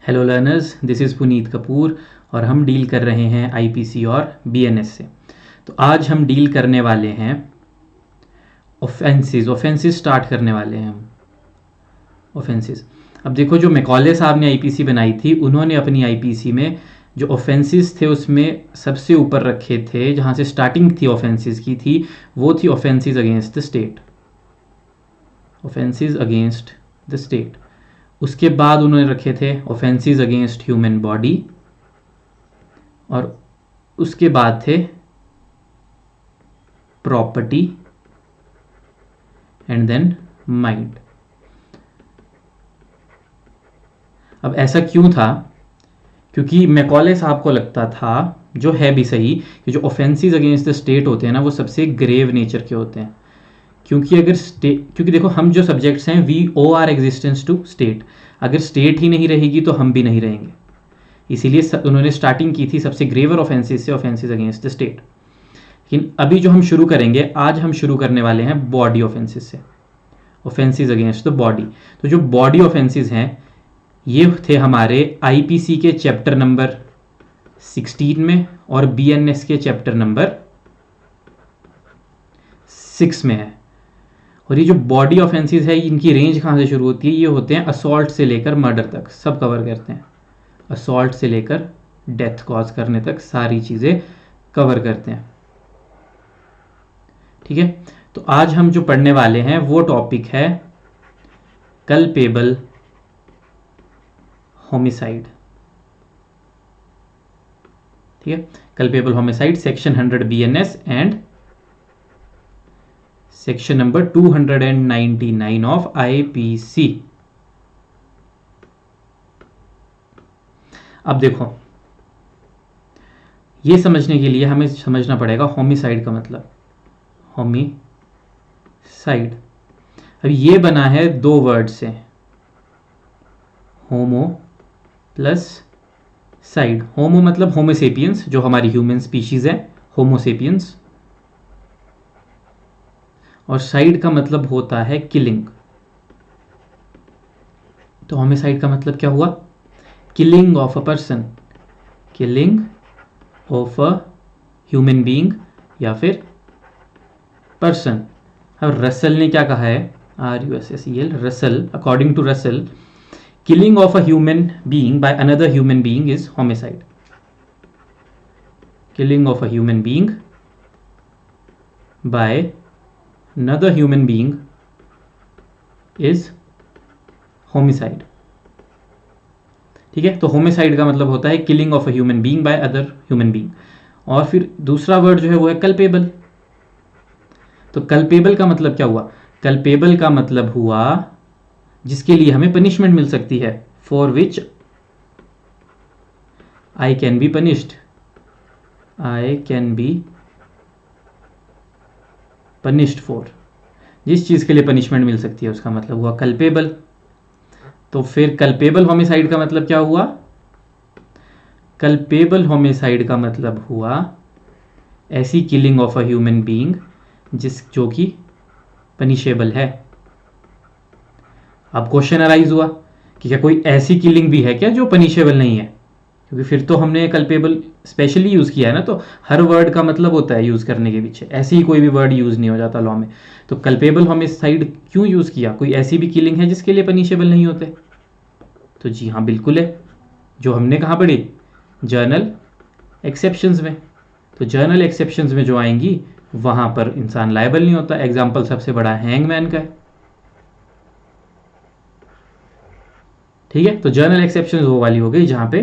Hello learners, this is Puneet Kapoor और हम deal कर रहे हैं आईपीसी और बीएनएस से। तो आज हम डील करने वाले हैं ऑफेंसेस स्टार्ट करने वाले हैं हम ऑफेंसेस। अब देखो, जो मैकॉले साहब ने आईपीसी बनाई थी, उन्होंने अपनी आईपीसी में जो ऑफेंसेस थे उसमें सबसे ऊपर रखे थे, जहाँ से स्टार्टिंग थी ऑफेंसेस की थी, वो थी offences against the state. Offences against the state. उसके बाद उन्होंने रखे थे ऑफेंसेस अगेंस्ट ह्यूमन बॉडी, और उसके बाद थे प्रॉपर्टी एंड देन माइंड। अब ऐसा क्यों था? क्योंकि मैकॉले साहब को लगता था, जो है भी सही, कि जो ऑफेंसेस अगेंस्ट द स्टेट होते हैं ना, वो सबसे ग्रेव नेचर के होते हैं। क्योंकि देखो, हम जो सब्जेक्ट्स हैं, we owe our existence to state. अगर स्टेट ही नहीं रहेगी तो हम भी नहीं रहेंगे। इसीलिए उन्होंने स्टार्टिंग की थी सबसे ग्रेवर ऑफेंसेस से, ऑफेंसेस अगेंस्ट द स्टेट। लेकिन अभी जो हम शुरू करेंगे, आज हम शुरू करने वाले हैं बॉडी ऑफेंसेस से, ऑफेंसेस अगेंस्ट द बॉडी। तो जो बॉडी ऑफेंसेस हैं, ये थे हमारे आईपीसी के चैप्टर नंबर 16 में और बीएनएस के चैप्टर नंबर 6 में है। और ये जो बॉडी ऑफेंसेस है, इनकी रेंज कहाँ से शुरू होती है? ये होते हैं असॉल्ट से लेकर मर्डर तक, सब कवर करते हैं। असॉल्ट से लेकर डेथ कॉज करने तक सारी चीज़ें कवर करते हैं। ठीक है, तो आज हम जो पढ़ने वाले हैं वो टॉपिक है कल्पेबल होमिसाइड। ठीक है, culpable homicide, section 100 BNS and section number 299 of IPC. अब देखो, ये समझने के लिए हमें समझना पड़ेगा होमिसाइड का मतलब। होमिसाइड, अब ये बना है दो वर्ड से, होमो प्लस साइड। होमो मतलब होमोसेपियंस, जो हमारी ह्यूमन स्पीशीज है, होमोसेपियंस। और साइड का मतलब होता है किलिंग। तो होमिसाइड का मतलब क्या हुआ? Killing of a person, killing of a human being या फिर पर्सन। अब रसल ने क्या कहा है? RUSSEL, Russell, according to Russell, killing of a human being by another human being is homicide. Killing of a human being by another human being is homicide. ठीक है, तो होमिसाइड का मतलब होता है killing of a human being by other human being. और फिर दूसरा वर्ड जो है वो है कल्पेबल। तो कल्पेबल का मतलब क्या हुआ? कल्पेबल का मतलब हुआ जिसके लिए हमें पनिशमेंट मिल सकती है, for which I can be punished, I can be punished for. जिस चीज़ के लिए पनिशमेंट मिल सकती है उसका मतलब हुआ कल्पेबल। तो फिर कल्पेबल होमिसाइड का मतलब क्या हुआ? कल्पेबल होमिसाइड का मतलब हुआ ऐसी killing of a human being जो कि पनिशेबल है। अब क्वेश्चन अराइज हुआ कि क्या कोई ऐसी किलिंग भी है क्या जो पनिशेबल नहीं है? क्योंकि फिर तो हमने कल्पेबल स्पेशली यूज़ किया है ना, तो हर वर्ड का मतलब होता है यूज़ करने के पीछे, ऐसे ही कोई भी वर्ड यूज़ नहीं हो जाता लॉ में। तो कल्पेबल होमिसाइड क्यों यूज़ किया? कोई ऐसी भी किलिंग है जिसके लिए पनिशेबल नहीं होते? तो जी हाँ, बिल्कुल है। जो हमने कहाँ पढ़ी? जर्नल एक्सेप्शंस में। तो जर्नल एक्सेप्शंस में जो आएंगी वहाँ पर इंसान लायबल नहीं होता। एग्जाम्पल सबसे बड़ा हैंगमैन का है। ठीक है, तो जर्नल एक्सेप्शंस वो वाली हो गई जहाँ पे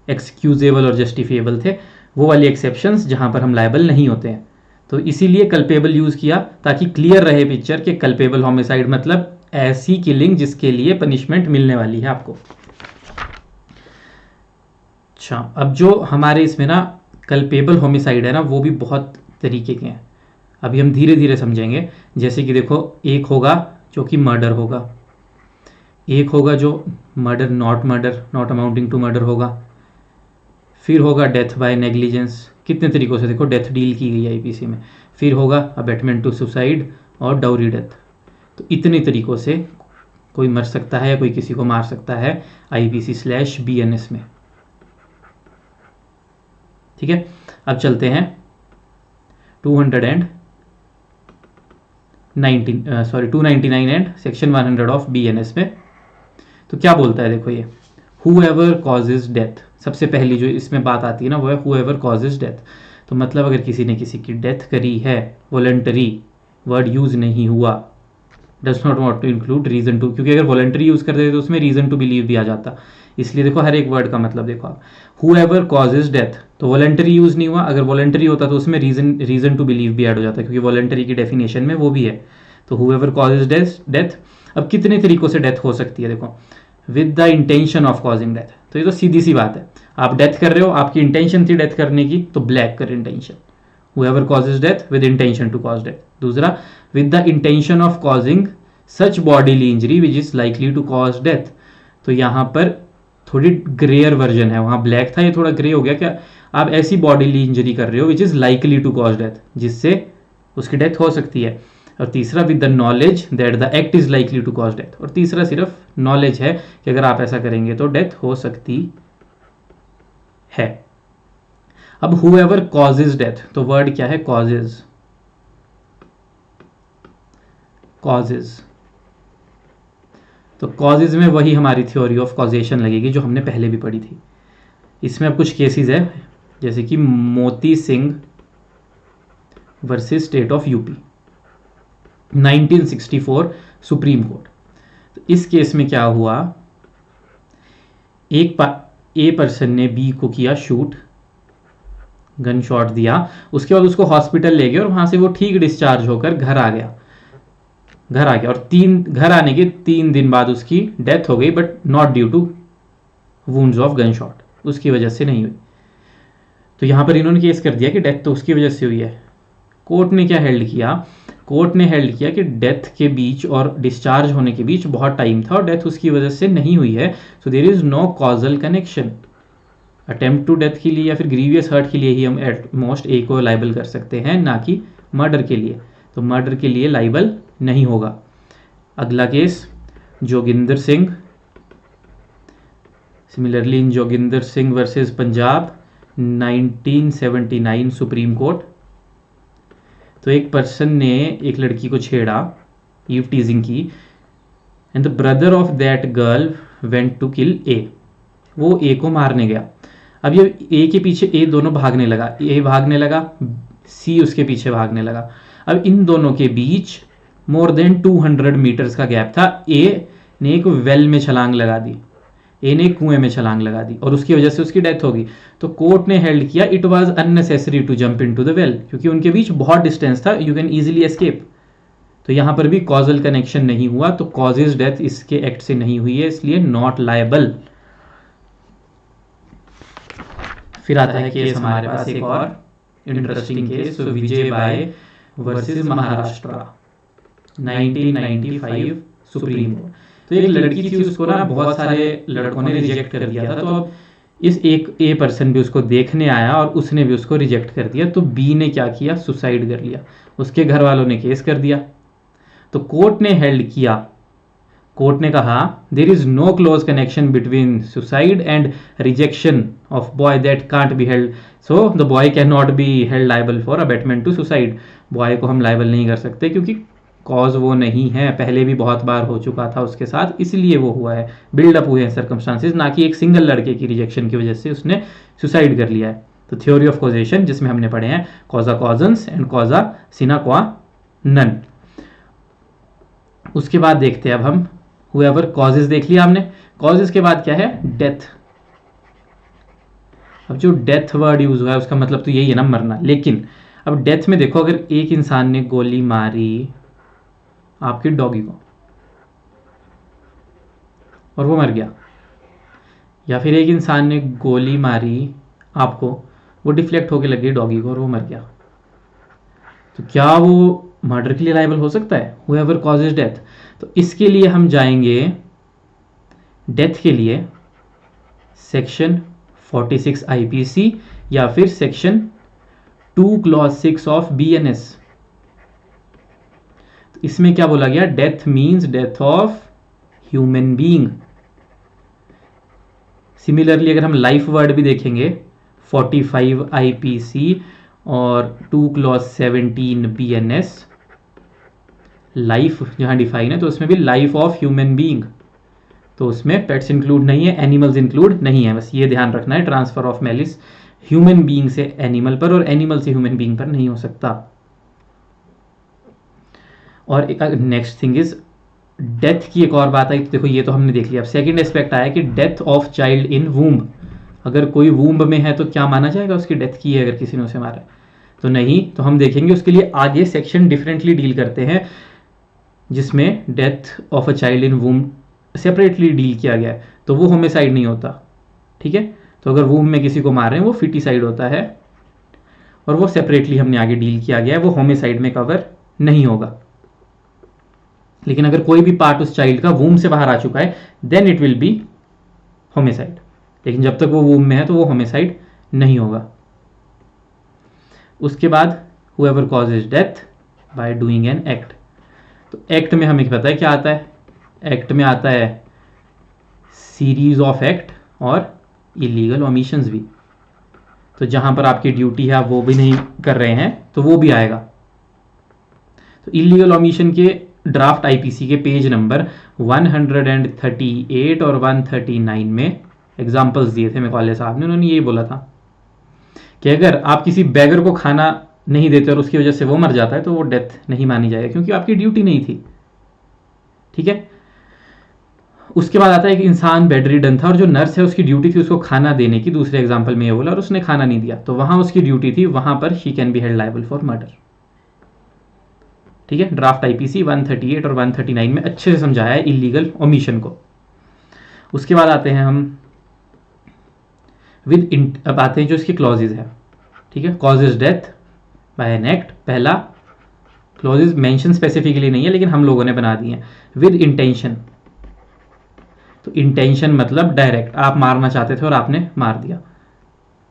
एक्सक्यूजेबल और जस्टिफिएबल थे, वो वाली एक्सेप्शंस जहाँ पर हम लायबल नहीं होते हैं। तो इसीलिए कल्पेबल यूज़ किया, ताकि क्लियर रहे पिक्चर कि कल्पेबल होमिसाइड मतलब ऐसी किलिंग जिसके लिए पनिशमेंट मिलने वाली है आपको। अच्छा, अब जो हमारे इसमें ना कल्पेबल होमिसाइड है ना, वो भी बहुत तरीके के हैं। अभी हम धीरे धीरे समझेंगे। जैसे कि देखो, एक होगा जो कि मर्डर होगा, एक होगा जो murder not amounting to murder होगा, फिर होगा डेथ बाय नेग्लिजेंस। कितने तरीकों से देखो डेथ डील की गई है आईपीसी में। फिर होगा अबेटमेंट टू सुसाइड और डाउरी डेथ। तो इतने तरीकों से कोई मर सकता है, कोई किसी को मार सकता है IPC/BNS में। ठीक है, अब चलते हैं 299 एंड सेक्शन 100 ऑफ BNS में। तो क्या बोलता है देखो, ये whoever causes डेथ, सबसे पहली जो इसमें बात आती है ना वो है whoever causes डेथ। तो मतलब अगर किसी ने किसी की डेथ करी है, वॉलंटरी वर्ड यूज नहीं हुआ, does not want to include reason to, क्योंकि अगर वॉलंटरी यूज कर देते तो उसमें रीजन टू बिलीव भी आ जाता। इसलिए देखो हर एक वर्ड का मतलब देखो आप, whoever causes डेथ, तो वॉलंटरी यूज नहीं हुआ, अगर वॉलंटरी होता तो उसमें रीजन टू बिलीव भी ऐड हो जाता, क्योंकि वॉलंटरी की डेफिनेशन में वो भी है। तो whoever causes डेथ, अब कितने तरीकों से डेथ हो सकती है देखो, with the intention of causing death, तो ये तो सीधी सी बात है, आप डेथ कर रहे हो, आपकी इंटेंशन थी डेथ करने की, तो ब्लैक कर intention, whoever causes death with intention to cause death। दूसरा, with the intention of causing such bodily injury which is likely to cause death, तो यहाँ पर थोड़ी ग्रेयर वर्जन है, वहाँ ब्लैक था, ये थोड़ा ग्रे हो गया, क्या आप ऐसी बॉडीली इंजरी कर रहे हो which is likely to cause death, जिससे उसकी डेथ हो सकती है। और तीसरा, with the knowledge that the act is likely to cause death, और तीसरा सिर्फ नॉलेज है कि अगर आप ऐसा करेंगे तो डेथ हो सकती है। अब whoever causes डेथ, तो वर्ड क्या है, कॉजेज, तो कॉजेज में वही हमारी थ्योरी ऑफ कॉजेशन लगेगी जो हमने पहले भी पढ़ी थी। इसमें अब कुछ केसेस है, जैसे कि Moti Singh versus state of UP 1964 supreme court. तो इस केस में क्या हुआ, ए पर्सन ने बी को किया शूट, गन शॉट दिया, उसके बाद उसको हॉस्पिटल ले गए और वहां से वो ठीक डिस्चार्ज होकर घर आ गया, और घर आने के 3 दिन बाद उसकी डेथ हो गई, but not due to wounds of gunshot, उसकी वजह से नहीं हुई। तो यहां पर इन्होंने केस कर दिया कि डेथ तो उसकी वजह से हुई है। कोर्ट ने क्या हेल्ड किया, कोर्ट ने हेल्ड किया कि डेथ के बीच और डिस्चार्ज होने के बीच बहुत टाइम था और डेथ उसकी वजह से नहीं हुई है, so there is no causal connection. Attempt to death के लिए या फिर ग्रीवियस हर्ट के लिए ही हम एट मोस्ट ए को लाइबल कर सकते हैं, ना कि मर्डर के लिए। तो मर्डर के लिए लाइबल नहीं होगा। अगला case Joginder Singh, similarly in Joginder Singh versus Punjab 1979 supreme court. तो एक पर्सन ने एक लड़की को छेड़ा, ईव टीजिंग की, and the brother of that girl went to kill A, वो ए को मारने गया। अब ये ए के पीछे ए दोनों भागने लगा, ए भागने लगा, सी उसके पीछे भागने लगा। अब इन दोनों के बीच मोर देन 200 मीटर्स का गैप था। ए ने एक वेल में छलांग लगा दी, ए ने कुएं में छलांग लगा दी और उसकी वजह से उसकी डेथ होगी। तो कोर्ट ने हेल्ड किया it was unnecessary to jump into the well, क्योंकि उनके बीच बहुत डिस्टेंस था, यू कैन इजीली एस्केप। तो यहां पर भी कॉजल कनेक्शन नहीं हुआ, तो कॉजेज डेथ इसके एक्ट से नहीं हुई है, इसलिए नॉट लायबल। फिर आता है केस हमारे पास एक और इंटरेस्टिंग केस, तो Vijay by versus Maharashtra 1995 supreme court. तो एक लड़की थी, उसको ना बहुत सारे लड़कों ने रिजेक्ट कर दिया था, तो अब इस एक ए पर्सन भी उसको देखने आया और उसने भी उसको रिजेक्ट कर दिया। तो बी ने क्या किया, सुसाइड कर लिया, उसके घर वालों ने केस कर दिया। तो कोर्ट ने हेल्ड किया, कोर्ट ने कहा there is no close connection between suicide and rejection of boy that can't be held, so the boy can not be held liable for abetment to suicide. Boy को हम liable नहीं कर सकते क्योंकि cause वो नहीं है, पहले भी बहुत बार हो चुका था उसके साथ, इसलिए वो हुआ है, बिल्डअप हुए हैं सर्कमस्टांसेस, ना कि एक सिंगल लड़के की रिजेक्शन की वजह से उसने सुसाइड कर लिया है। तो थ्योरी ऑफ कॉजेशन जिसमें हमने पढ़े हैं कॉजा कॉजन्स एंड कॉजा सिना क्वा नन। उसके बाद देखते हैं अब हम हुएवर कॉजेज देख लिया हमने, कॉजेज के बाद क्या है, डेथ। अब जो डेथ वर्ड यूज हुआ है उसका मतलब तो यही है ना, मरना। लेकिन अब डेथ में देखो, अगर एक इंसान ने गोली मारी आपके डॉगी को और वो मर गया, या फिर एक इंसान ने गोली मारी आपको, वो डिफ्लेक्ट होके लग गई डॉगी को और वो मर गया, तो क्या वो मर्डर के लिए लायबल हो सकता है, हुएवर कॉजेज डेथ? तो इसके लिए हम जाएंगे डेथ के लिए सेक्शन 46 आईपीसी या फिर सेक्शन 2 क्लॉज 6 ऑफ बीएनएस। इसमें क्या बोला गया, death means death of human being. Similarly अगर हम लाइफ वर्ड भी देखेंगे 45 आईपीसी और 2 क्लॉज 17 बीएनएस, लाइफ जहाँ डिफाइन है तो उसमें भी लाइफ ऑफ ह्यूमन बीइंग, तो उसमें पेट्स इंक्लूड नहीं है, एनिमल्स इंक्लूड नहीं है। बस ये ध्यान रखना है, transfer of malice human being से एनिमल पर और एनिमल से ह्यूमन बीइंग पर नहीं हो सकता। और नेक्स्ट थिंग इज डेथ की एक और बात आई, तो देखो ये तो हमने देख लिया। अब सेकंड एस्पेक्ट आया कि death of child in womb. अगर कोई वूम्ब में है तो क्या माना जाएगा उसकी डेथ की है अगर किसी ने उसे मारा है? तो नहीं। तो हम देखेंगे उसके लिए आगे सेक्शन डिफरेंटली डील करते हैं, जिसमें death of a child in womb separately deal किया गया है, तो वो होमिसाइड नहीं होता। ठीक है, तो अगर वूम्ब में किसी को मार रहे हैं वो फिटिसाइड होता है, और वो सेपरेटली हमने आगे डील किया गया है, वो होमिसाइड में कवर नहीं होगा। लेकिन अगर कोई भी पार्ट उस चाइल्ड का वूम से बाहर आ चुका है then it will be homicide, लेकिन जब तक वो वूम में है तो वो होमिसाइड नहीं होगा। उसके बाद whoever causes death by doing an act, तो एक्ट में हमें पता है क्या आता है, एक्ट में आता है सीरीज ऑफ एक्ट और इलीगल ओमिशंस भी। तो जहां पर आपकी ड्यूटी है आप वो भी नहीं कर रहे हैं तो वो भी आएगा। तो इलीगल ओमिशन के ड्राफ्ट आईपीसी के पेज नंबर 138 और 139 में एग्जाम्पल्स दिए थे मेकॉले साहब ने। उन्होंने यही बोला था कि अगर आप किसी बैगर को खाना नहीं देते और उसकी वजह से वो मर जाता है तो वो डेथ नहीं मानी जाएगी, क्योंकि आपकी ड्यूटी नहीं थी। ठीक है, उसके बाद आता है कि इंसान बेड रिडन था और जो नर्स है उसकी ड्यूटी थी उसको खाना देने की, दूसरे एग्जाम्पल में ये बोला, और उसने खाना नहीं दिया, तो वहां उसकी ड्यूटी थी, वहां पर she can be held liable for murder. ठीक है, ड्राफ्ट आईपीसी 138 और 139 में अच्छे से समझाया है इलीगल ओमिशन को। उसके बाद आते हैं हम अब आते हैं जो इसकी क्लॉजेज है। ठीक है, causes death bye an act, पहला क्लॉजेज मेंशन स्पेसिफिकली नहीं है लेकिन हम लोगों ने बना दिए हैं। विद इंटेंशन, तो इंटेंशन मतलब डायरेक्ट आप मारना चाहते थे और आपने मार दिया।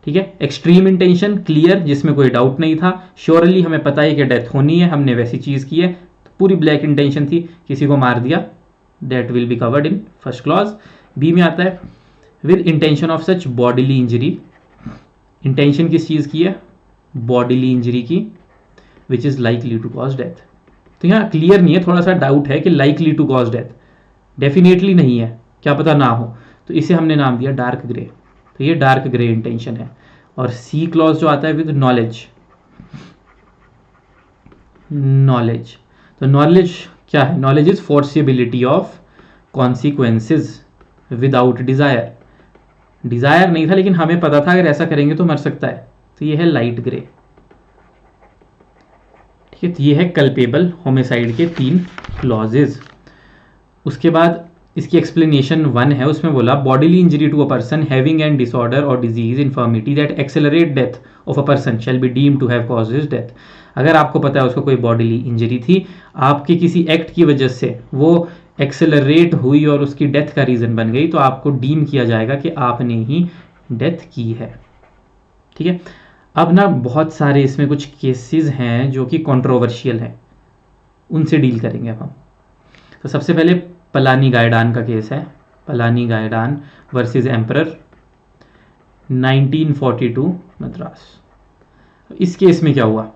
ठीक है, एक्सट्रीम इंटेंशन क्लियर, जिसमें कोई डाउट नहीं था, श्योरली हमें पता है कि डेथ होनी है, हमने वैसी चीज की है, तो पूरी ब्लैक इंटेंशन थी, किसी को मार दिया, that will be covered in first clause. B में आता है with intention of such bodily injury, intention किस चीज की है, बॉडीली इंजरी की, which is likely to cause death. तो यहाँ क्लियर नहीं है, थोड़ा सा डाउट है कि likely to cause death, definitely नहीं है, क्या पता ना हो, तो इसे हमने नाम दिया डार्क ग्रे। तो ये डार्क ग्रे इंटेंशन है। और सी क्लॉज जो आता है विद नॉलेज, नॉलेज, तो नॉलेज क्या है, knowledge is foreseeability of consequences without desire, desire नहीं था लेकिन हमें पता था अगर ऐसा करेंगे तो मर सकता है, तो ये है लाइट ग्रे। ठीक है, तो ये है कल्पेबल होमिसाइड के 3 क्लॉजेज। उसके बाद इसकी एक्सप्लेनेशन 1 है, उसमें बोला bodily injury to a person having an disorder और disease infirmity that accelerate death of a person shall be deemed to have caused his death. अगर आपको पता है उसको कोई बॉडीली इंजरी थी, आपके किसी एक्ट की वजह से वो एक्सेलरेट हुई और उसकी डेथ का रीजन बन गई, तो आपको डीम किया जाएगा कि आपने ही डेथ की है। ठीक है, अब ना बहुत सारे इसमें कुछ केसेस हैं जो कि कंट्रोवर्शियल हैं, उनसे डील करेंगे अब हम। तो सबसे पहले पलानी गायडान का केस है, पलानी गायडान वर्सेस एम्परर 1942 मद्रास। इस केस में क्या हुआ,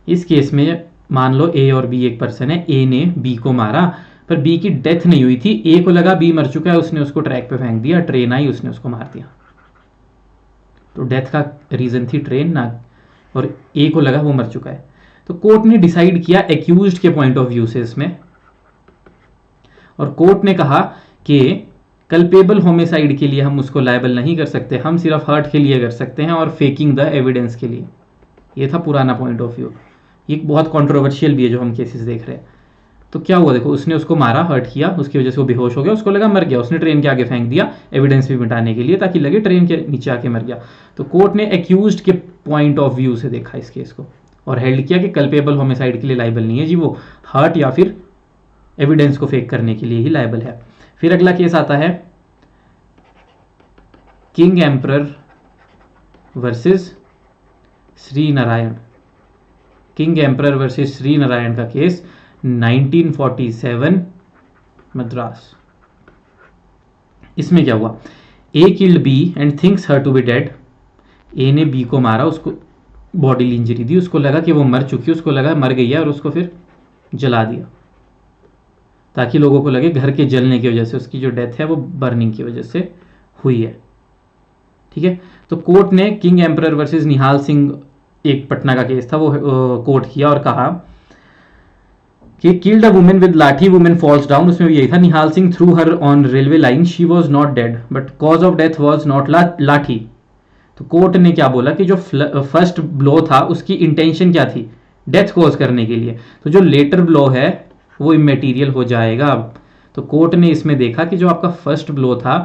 इस केस में मान लो ए और बी एक पर्सन है, ए ने बी को मारा पर बी की डेथ नहीं हुई थी, ए को लगा बी मर चुका है, उसने उसको ट्रैक पे फेंक दिया, ट्रेन आई उसने उसको मार दिया, तो डेथ का रीजन थी ट्रेन ना, और ए को लगा वो मर चुका है। तो कोर्ट ने डिसाइड किया एक्यूज्ड के पॉइंट ऑफ व्यू से इसमें, और कोर्ट ने कहा कि कल्पेबल होमिसाइड के लिए हम उसको लायबल नहीं कर सकते, हम सिर्फ हर्ट के लिए कर सकते हैं और फेकिंग द एविडेंस के लिए। ये था पुराना पॉइंट ऑफ व्यू, ये बहुत कंट्रोवर्शियल भी है जो हम केसेस देख रहे हैं। तो क्या हुआ देखो, उसने उसको मारा, हर्ट किया, उसकी वजह से वो बेहोश हो गया, उसको लगा मर गया, उसने ट्रेन के आगे फेंक दिया एविडेंस भी मिटाने के लिए ताकि लगे ट्रेन के नीचे आके मर गया। तो कोर्ट ने एक्यूज्ड के पॉइंट ऑफ व्यू से देखा इस केस को और हेल्ड किया कि कल्पेबल होमिसाइड के लिए लायबल नहीं है जी, वो हर्ट या फिर एविडेंस को फेक करने के लिए ही लायबल है। फिर अगला केस आता है king emperor versus Shri Narayan, king emperor versus Shri Narayan का केस 1947 मद्रास। इसमें क्या हुआ, A killed B and thinks her to be dead. A ने बी को मारा, उसको बॉडीली इंजरी दी, उसको लगा कि वो मर चुकी है, उसको लगा मर गई है और उसको फिर जला दिया ताकि लोगों को लगे घर के जलने की वजह से उसकी जो डेथ है वो बर्निंग की वजह से हुई है। ठीक है, तो कोर्ट ने किंग एम्परर वर्सेस निहाल सिंह, एक पटना का केस था, वो कोर्ट किया और कहा कि killed a women with lathi, women falls down. उसमें यही था, Nihal Singh threw her on railway line, she was not dead but cause of death was not lathi. तो कोर्ट ने क्या बोला कि जो फर्स्ट ब्लो था उसकी इंटेंशन क्या थी, डेथ कॉज करने के लिए, तो जो लेटर ब्लो है वो इमेटीरियल हो जाएगा अब। तो कोर्ट ने इसमें देखा कि जो आपका फर्स्ट ब्लो था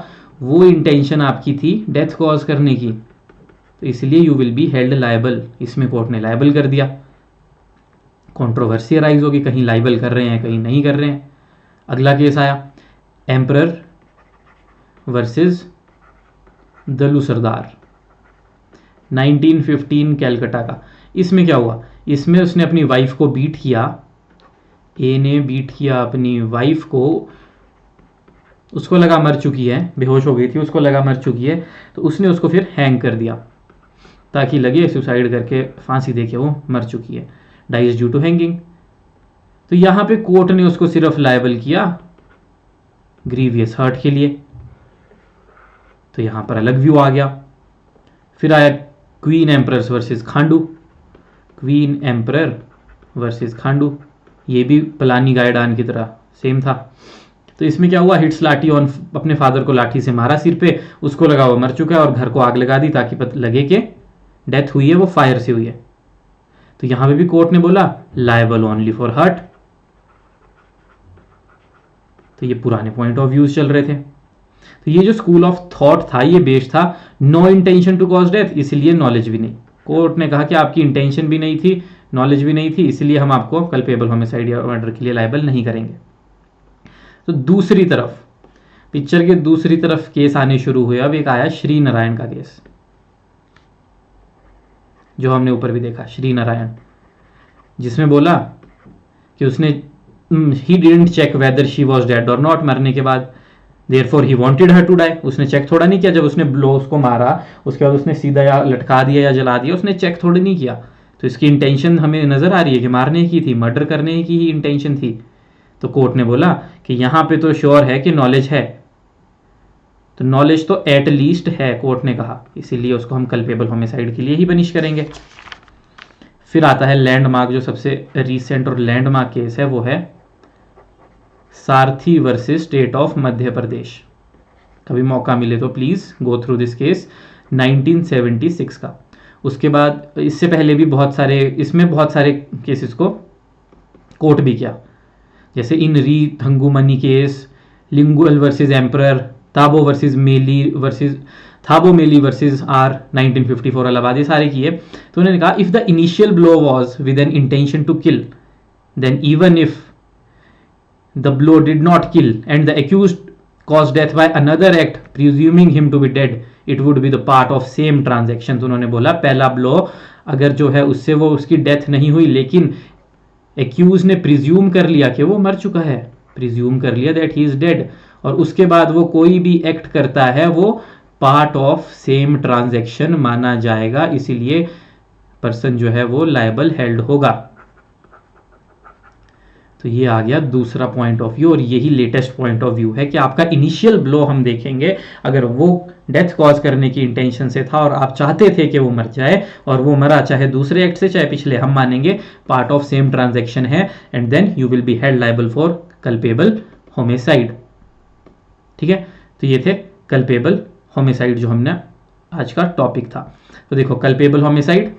वो इंटेंशन आपकी थी डेथ कॉज करने की, तो इसलिए you will be held liable. इसमें कोर्ट ने लायबल कर दिया। कंट्रोवर्सी अराइज होगी, कहीं लाइबल कर रहे हैं कहीं नहीं कर रहे हैं। अगला केस आया एम्परर वर्सेस दलू सरदार, 1915 कैलकाटा का। इसमें क्या हुआ, इसमें उसने अपनी वाइफ को बीट किया, ए ने बीट किया अपनी वाइफ को, उसको लगा मर चुकी है, बेहोश हो गई थी, उसको लगा मर चुकी है, तो उसने उसको फिर हैंग कर दिया ताकि लगे सुसाइड करके फांसी देके वो मर चुकी है, डाइज ड्यू टू हैंगिंग। तो यहां पे कोर्ट ने उसको सिर्फ लायबल किया ग्रीवियस हर्ट के लिए, तो यहां पर अलग व्यू आ गया। फिर आया queen emperors versus Khandu, queen emperor versus Khandu, ये भी पलानी गायडान की तरह सेम था। तो इसमें क्या हुआ, हिट्स लाठी ऑन, अपने फादर को लाठी से मारा सिर पे, उसको लगा वो मर चुका है और घर को आग लगा दी ताकि लगे कि डेथ हुई है वो फायर से हुई है। तो यहां पे भी कोर्ट ने बोला लायबल ओनली फॉर हर्ट। तो ये पुराने पॉइंट ऑफ व्यूज चल रहे थे। तो ये जो स्कूल ऑफ थॉट था ये बेस्ड था no intention to cause death, इसलिए नॉलेज भी नहीं। कोर्ट ने कहा कि आपकी इंटेंशन भी नहीं थी, नॉलेज भी नहीं थी, इसलिए हम आपको कल्पेबल होमिसाइड या मर्डर के लिए लायबल नहीं करेंगे। तो दूसरी तरफ, पिक्चर के दूसरी तरफ केस आने शुरू हुए। अब एक आया श्री नारायण का केस, जो हमने ऊपर भी देखा, श्री नारायण, जिसमें बोला कि उसने he didn't check whether she was dead और नॉट, मरने के बाद therefore he wanted her to die. उसने चेक थोड़ा नहीं किया, जब उसने ब्लोस को मारा उसके बाद उसने सीधा या लटका दिया या जला दिया, उसने चेक थोड़ी नहीं किया। तो इसकी इंटेंशन हमें नजर आ रही है कि मारने की थी, मर्डर करने की ही इंटेंशन थी। तो कोर्ट ने बोला कि यहां पे तो श्योर है कि नॉलेज है, तो नॉलेज तो एट लीस्ट है, कोर्ट ने कहा, इसीलिए उसको हम कल्पेबल होमिसाइड के लिए ही पनिश करेंगे। फिर आता है लैंडमार्क, जो सबसे रीसेंट और लैंडमार्क केस है वो है सारथी versus state of Madhya Pradesh. कभी मौका मिले तो please go through this case, 1976 का। उसके बाद इससे पहले भी बहुत सारे, इसमें बहुत सारे केसेस को कोर्ट भी किया, जैसे इन री थंगुमनी केस, लिंगुअल वर्सेस एम्परर, थाबो मेली वर्सेस आर 1954 इलाहाबाद, ये सारे किए। तो उन्होंने कहा if the initial blow was with an intention to kill, then even if the blow did not kill and the accused caused death by another act presuming him to be dead, it would be the part of same transaction। तो उन्होंने बोला पहला blow अगर जो है उससे वो उसकी डेथ नहीं हुई, लेकिन एक्यूज ने प्रिज्यूम कर लिया कि वो मर चुका है, प्रिज्यूम कर लिया दैट ही इज डेड, और उसके बाद वो कोई भी एक्ट करता है वो पार्ट ऑफ सेम ट्रांजैक्शन माना जाएगा, इसीलिए पर्सन जो है वो लायबल हेल्ड होगा। तो ये आ गया दूसरा पॉइंट ऑफ व्यू, और यही लेटेस्ट पॉइंट ऑफ व्यू है कि आपका इनिशियल ब्लो हम देखेंगे, अगर वो डेथ कॉज करने की इंटेंशन से था और आप चाहते थे कि वो मर जाए और वो मरा चाहे दूसरे एक्ट से चाहे पिछले, हम मानेंगे पार्ट ऑफ सेम ट्रांजैक्शन है, and then you will be held liable for culpable homicide. ठीक है, तो ये थे कल्पेबल होमिसाइड जो हमने आज का टॉपिक था। तो देखो कल्पेबल होमिसाइड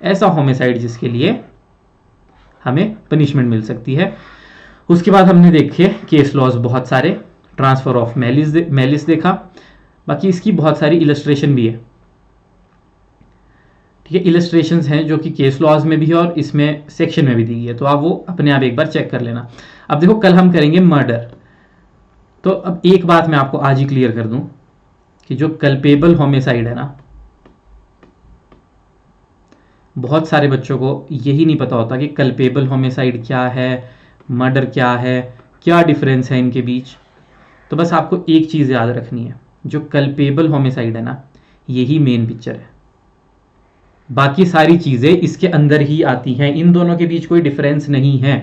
ऐसा होमिसाइड जिसके लिए हमें पनिशमेंट मिल सकती है। उसके बाद हमने देखे केस लॉज बहुत सारे, ट्रांसफर ऑफ मैलिस देखा, बाकी इसकी बहुत सारी इलस्ट्रेशन भी है। ठीक है, इलस्ट्रेशंस हैं जो कि केस लॉज में भी है और इसमें सेक्शन में भी दी है, तो आप वो अपने आप एक बार चेक कर लेना। अब देखो कल हम करेंगे मर्डर, तो अब एक बात मैं आपको आज ही क्लियर कर दूं कि जो कल्पेबल होमिसाइड है ना, बहुत सारे बच्चों को यही नहीं पता होता कि कल्पेबल होमिसाइड क्या है, मर्डर क्या है, क्या डिफरेंस है इनके बीच? तो बस आपको एक चीज़ याद रखनी है, जो कल्पेबल होमिसाइड है ना, यही मेन पिक्चर है, बाकी सारी चीज़ें इसके अंदर ही आती हैं, इन दोनों के बीच कोई डिफरेंस नहीं है।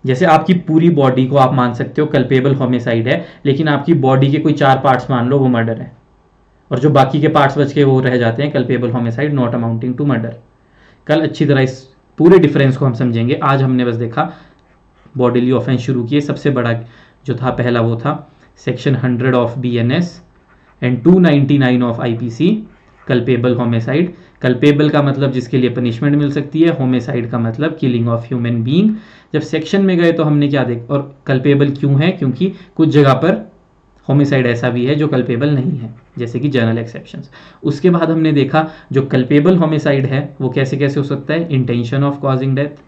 जैसे आपकी पूरी बॉडी को आप मान सकते हो कल्पेबल होमिसाइड है, लेकिन आपकी बॉडी के कोई 4 पार्ट्स मान लो वो मर्डर है, और जो बाकी के पार्ट्स बच के वो रह जाते हैं culpable homicide not amounting to murder. कल अच्छी तरह इस पूरे डिफरेंस को हम समझेंगे, आज हमने बस देखा बॉडीली ऑफेंस शुरू किए। सबसे बड़ा जो था पहला वो था section 100 of BNS and 299 of IPC, culpable homicide. Culpable का मतलब जिसके लिए पनिशमेंट मिल सकती है, होमिसाइड का मतलब किलिंग ऑफ ह्यूमन बीइंग। जब सेक्शन में गए तो हमने क्या देख, और कल्पेबल क्यों है, क्योंकि कुछ जगह पर होमिसाइड ऐसा भी है जो कल्पेबल नहीं है, जैसे कि जनरल एक्सेप्शंस। उसके बाद हमने देखा जो कल्पेबल होमिसाइड है वो कैसे कैसे हो सकता है, intention of causing death,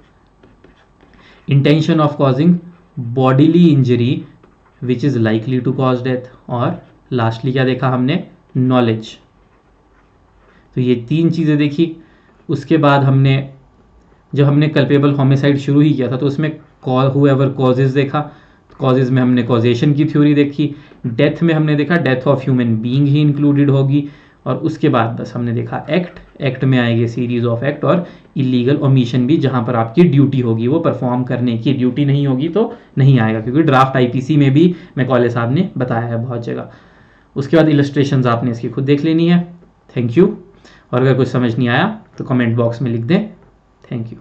intention of causing bodily injury which is likely to cause death, और लास्टली क्या देखा हमने, नॉलेज। तो ये 3 चीज़ें देखी। उसके बाद हमने जब हमने कल्पेबल होमिसाइड शुरू ही किया था तो उसमें हुएवर कॉजेज देखा, कॉजेज में हमने कॉजेशन की थ्योरी देखी। डेथ में हमने देखा death of human being he included होगी, और उसके बाद बस हमने देखा एक्ट में आएगी सीरीज ऑफ एक्ट, और इलीगल ओमिशन भी, जहाँ पर आपकी ड्यूटी होगी वो परफॉर्म करने की, ड्यूटी नहीं होगी तो नहीं आएगा, क्योंकि ड्राफ्ट IPC में भी मैकॉले साहब ने बताया है बहुत जगह। उसके बाद इलस्ट्रेशंस आपने इसकी खुद देख लेनी है। थैंक यू, और अगर कुछ समझ नहीं आया तो कमेंट बॉक्स में लिख दें। Thank you.